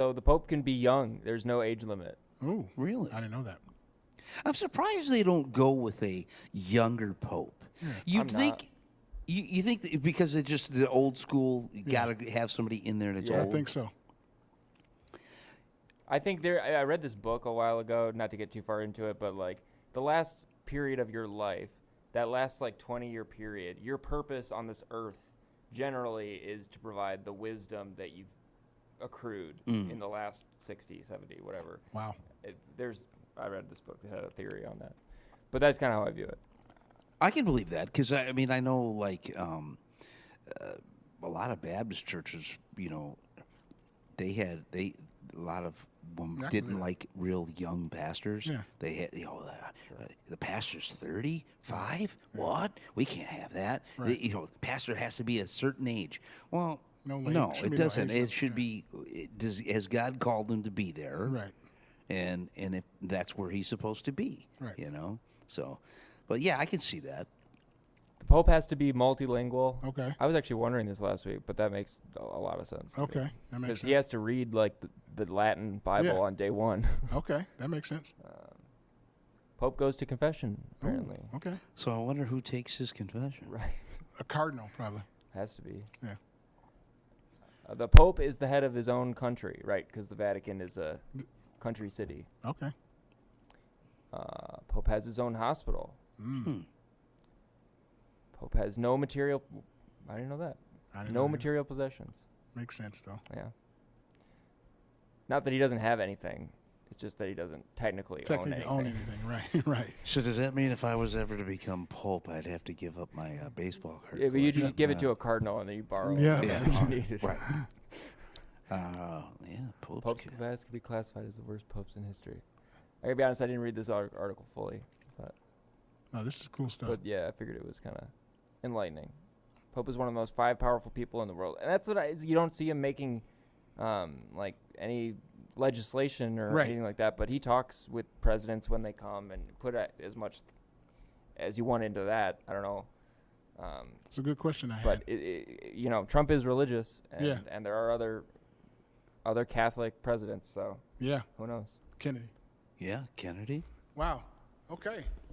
So the Pope can be young. There's no age limit. Oh, Really? I didn't know that. I'm surprised they don't go with a younger pope. You'd I'm think. not. You think that because it's just the old school, you got to have somebody in there that's Yeah. I old? think so. I think I read this book a while ago, not to get too far into it, but like the last period of your life, that last like 20-year period, your purpose on this earth generally is to provide the wisdom that you've accrued in the last 60, 70, whatever. Wow. I read this book that had a theory on that. But that's kind of how I view it. I can believe that because I mean I know like a lot of Baptist churches, a lot of them Yeah, I can didn't believe that. like real young pastors. Yeah. They had the pastor's 35. What? We can't have that. Right. The pastor has to be a certain age. Well, No, no, shouldn't it be no doesn't. age It limit, should yeah. be. Has God called them to be there? Right. And if that's where he's supposed to be. Right. So, but yeah, I can see that. The Pope has to be multilingual. Okay. I was actually wondering this last week, but that makes a lot of sense. Okay. That makes Because sense. he has to read like the Latin Bible Yeah. on day one. Okay. That makes sense. Pope goes to confession, Ooh, apparently. okay. So I wonder who takes his confession. Right. A cardinal, probably. Has to be. Yeah. The Pope is the head of his own country, right? Because the Vatican is a country city. Okay. Pope has his own hospital. Pope has no material. I didn't know that. I didn't No know that. material possessions. Makes sense, though. Yeah. Not that he doesn't have anything. It's just that he doesn't technically Technically own own anything. anything. Right. Right. So does that mean if I was ever to become pope, I'd have to give up my baseball card? Yeah, but you collection? give it to a cardinal and then you borrow it. Yeah. whenever you need it. Right. Yeah, popes. Popes of the past could be classified as the worst popes in history. I gotta be honest, I didn't read this article fully, but No, this is cool stuff. but yeah, I figured it was kind of enlightening. Pope is one of the most 5 powerful people in the world, and that's what you don't see him making, like any legislation or Right. anything like that. But he talks with presidents when they come and put as much as you want into that. I don't know. It's a good question I had. But Trump is religious, and, Yeah. and there are other Catholic presidents. So Yeah. who knows? Kennedy. Yeah, Kennedy. Wow. Okay.